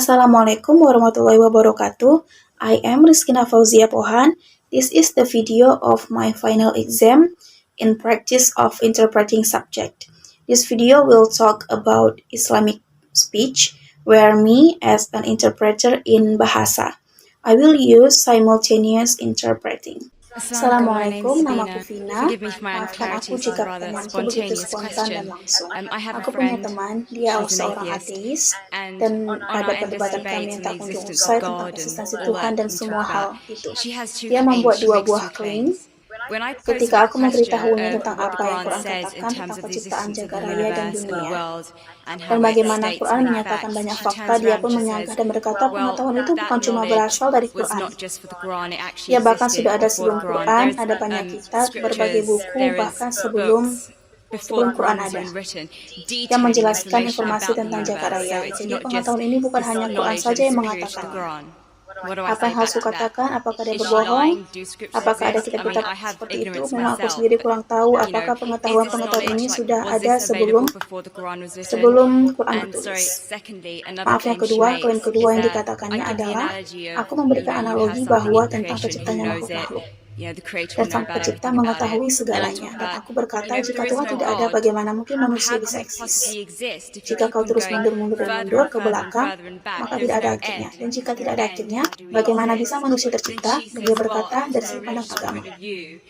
Assalamualaikum warahmatullahi wabarakatuh. I am Rizkina Fauzia Pohan. This is the video of my final exam in practice of interpreting subject. This video will talk about Islamic speech, where me as an interpreter in Bahasa. I will use simultaneous interpreting. Assalamualaikum, namaku Vina. Maafkan aku jika pertanyaanku begitu spontan dan langsung. Aku punya teman, dia seorang ateis, dan pada perdebatan kami yang tak kunjung usai tentang eksistensi Tuhan dan semua hal itu. Dia membuat dua buah klaim. Ketika aku memberitahunya tentang apa yang Quran katakan tentang penciptaan jagat raya dan dunia, dan bagaimana Quran menyatakan banyak fakta, dia pun menyanggah dan berkata pengetahuan itu bukan cuma berasal dari Quran. Ya, bahkan sudah ada sebelum Quran, ada banyak kitab, berbagai buku, bahkan sebelum Quran ada, yang menjelaskan informasi tentang jagat raya. Jadi pengetahuan ini bukan hanya Quran saja yang mengatakannya. Apa yang harus kukatakan? Apakah dia berbohong? Apakah ada kitab-kitab seperti itu? Memang aku sendiri kurang tahu apakah pengetahuan ini sudah ada sebelum Quran ditulis. Maaf, yang kedua, klaim kedua yang dikatakannya adalah aku memberikan analogi bahwa tentang terciptanya makhluk-makhluk. Dan sang pencipta mengetahui segalanya. Dan aku berkata, jika Tuhan tidak ada, bagaimana mungkin manusia bisa eksis? Jika kau terus mundur ke belakang, maka tidak ada akhirnya. Dan jika tidak ada akhirnya, bagaimana bisa manusia tercipta? Dan dia berkata, dari sudut pandang agama.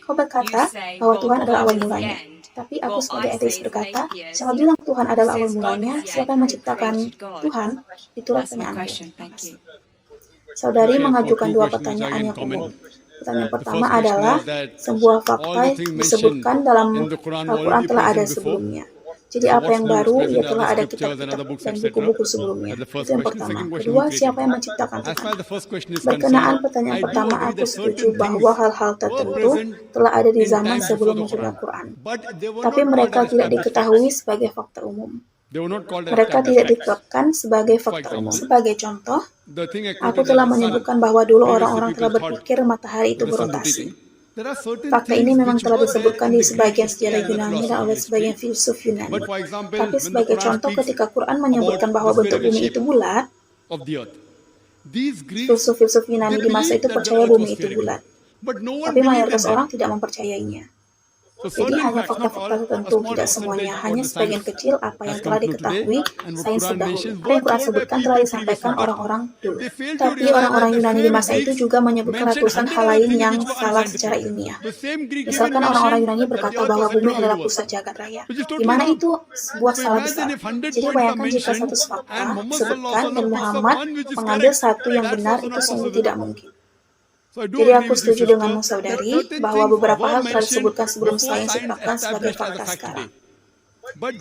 Kau berkata bahwa Tuhan adalah awal mulanya. Tapi aku sebagai ateis berkata, siapa bilang Tuhan adalah awal mulanya? Siapa yang menciptakan Tuhan? Itulah pertanyaanku. Saudari mengajukan dua pertanyaan yang umum. Pertanyaan pertama adalah, sebuah fakta disebutkan dalam Al-Quran telah ada sebelumnya. Jadi apa yang baru? Ya, telah ada kitab-kitab dan buku-buku sebelumnya. Itu yang pertama. Kedua, siapa yang menciptakan Tuhan? Berkenaan pertanyaan pertama, aku setuju bahwa hal-hal tertentu telah ada di zaman sebelum munculnya Quran. Tapi mereka tidak diketahui sebagai fakta umum. Mereka tidak ditetapkan sebagai fakta umum. Sebagai contoh, aku telah menyebutkan bahwa dulu orang-orang telah berpikir matahari itu berotasi. Fakta ini memang telah disebutkan di sebagian sejarah Yunani dan oleh sebagian filsuf Yunani. Tapi sebagai contoh, ketika Quran menyebutkan bahwa bentuk bumi itu bulat, filsuf-filsuf Yunani di masa itu percaya bumi itu bulat. Tapi mayoritas orang tidak mempercayainya. Jadi hanya fakta-fakta tertentu, tidak semuanya, hanya sebagian kecil apa yang telah diketahui sains terdahulu. Apa yang Quran sebutkan telah disampaikan orang-orang dulu. Tapi orang-orang Yunani di masa itu juga menyebutkan ratusan hal lain yang salah secara ilmiah. Misalkan orang-orang Yunani berkata bahwa bumi adalah pusat jagat raya, di mana itu sebuah salah besar. Jadi bayangkan jika satu fakta disebutkan dan Muhammad mengambil satu yang benar, itu sungguh tidak mungkin. Jadi aku setuju denganmu, saudari, bahwa beberapa hal telah disebutkan sebelum sains ditetapkan sebagai fakta sekarang.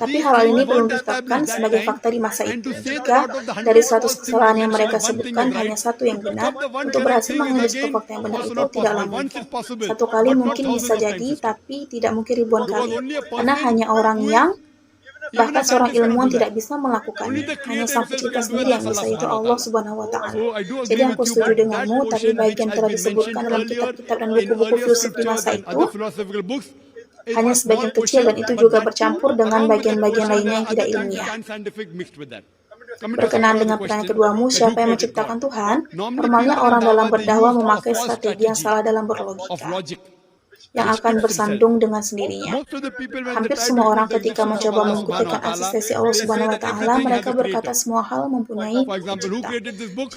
Tapi hal ini belum ditetapkan sebagai fakta di masa itu. Jika dari 100 kesalahan yang mereka sebutkan hanya satu yang benar, untuk berhasil mengambil satu fakta yang benar itu tidaklah mungkin. Satu kali mungkin bisa jadi, tapi tidak mungkin ribuan kali. Karena hanya orang yang bahkan seorang ilmuwan tidak bisa melakukannya. Hanya sang pencipta sendiri yang bisa, itu Allah Subhanahu wa Ta'ala. Jadi aku setuju denganmu, tapi bagian telah disebutkan dalam kitab-kitab dan buku-buku filsuf di masa itu hanya sebagian kecil, dan itu juga bercampur dengan bagian-bagian lainnya yang tidak ilmiah. Berkenaan dengan pertanyaan keduamu, siapa yang menciptakan Tuhan? Normalnya orang dalam berdakwah memakai strategi yang salah dalam berlogika, yang akan bersandung dengan sendirinya. Hampir semua orang ketika mencoba membuktikan eksistensi Allah Subhanahu wa Ta'ala, mereka berkata semua hal mempunyai pencipta.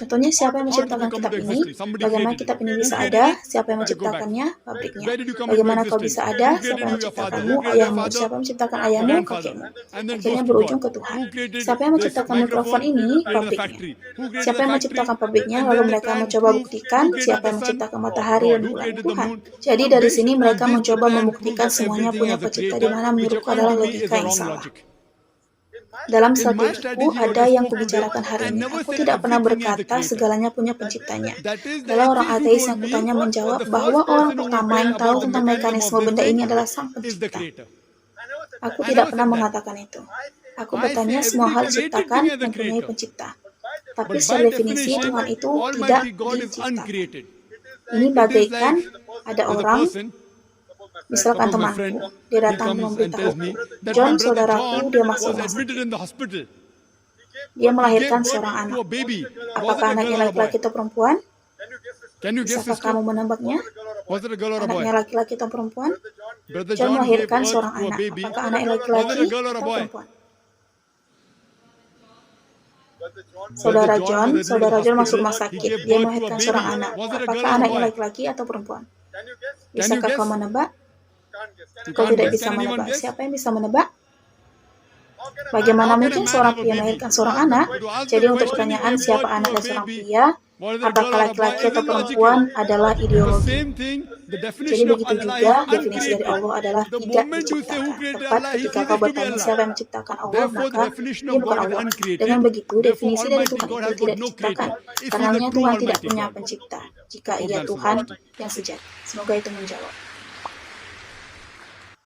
Contohnya, siapa yang menciptakan kitab ini? Bagaimana kitab ini bisa ada? Siapa yang menciptakannya? Pabriknya. Bagaimana kau bisa ada? Siapa yang menciptakanmu? Ayahmu. Siapa yang menciptakan ayahmu? Kakekmu. Akhirnya berujung ke Tuhan. Siapa yang menciptakan mikrofon ini? Pabriknya. Siapa yang menciptakan pabriknya? Lalu mereka mencoba buktikan siapa yang menciptakan matahari dan bulan? Tuhan. Jadi dari sini mereka mencoba membuktikan semuanya punya pencipta, di mana menurutku adalah logika yang salah. Dalam strategiku ada yang kubicarakan hari ini. Aku tidak pernah berkata segalanya punya penciptanya. Adalah orang ateis yang kutanya menjawab bahwa orang pertama yang tahu tentang mekanisme benda ini adalah sang pencipta. Aku tidak pernah mengatakan itu. Aku bertanya semua hal diciptakan mempunyai pencipta. Tapi secara definisi Tuhan itu tidak dicipta. Ini bagaikan ada orang, misalkan temanku, dia datang memberitahuku, John, saudaraku, dia masuk rumah sakit. Dia He melahirkan gave seorang birth to anak. a baby. Was Apakah it a anaknya girl or a boy? laki-laki atau perempuan? Can you guess, Bisakah sister? kamu menebaknya? Was it a girl or a boy? Anaknya laki-laki atau perempuan? Brother John John gave melahirkan birth seorang to a anak. baby. Apakah anaknya Was it laki-laki a girl or a atau boy? perempuan? Brother Saudara John John, was admitted saudara to John masuk hospital. rumah He sakit. gave Dia birth to a melahirkan baby. seorang anak. Was it a girl Apakah or a anaknya boy? laki-laki atau perempuan? Can you Bisakah guess? kau menebak? You Kau can't tidak guess. bisa Can anyone menebak. guess? Siapa yang bisa menebak? Bagaimana How can a mungkin man seorang have a pria baby? melahirkan seorang anak? To ask Jadi the untuk question, he pertanyaan gave siapa birth to anak a dari seorang baby. pria, Was it a girl apakah or a boy? laki-laki atau Isn't perempuan logical? adalah The ideologi. same thing, the Jadi definition of begitu Allah juga is definisi dari uncreated. Allah adalah The tidak moment you say who diciptakan. created Tepat Allah, he ketika ceases kau to be bertanya Allah. siapa yang menciptakan Allah, Therefore, the maka definition dia of bukan God is Allah. uncreated. Dengan begitu, Therefore, definisi dari Almighty Tuhan God itu has tidak got no diciptakan. creator. If Karena He's the Tuhan true tidak Almighty punya God. pencipta, jika Hope Ia that is Tuhan sufficient. yang sejati. Semoga itu menjawab.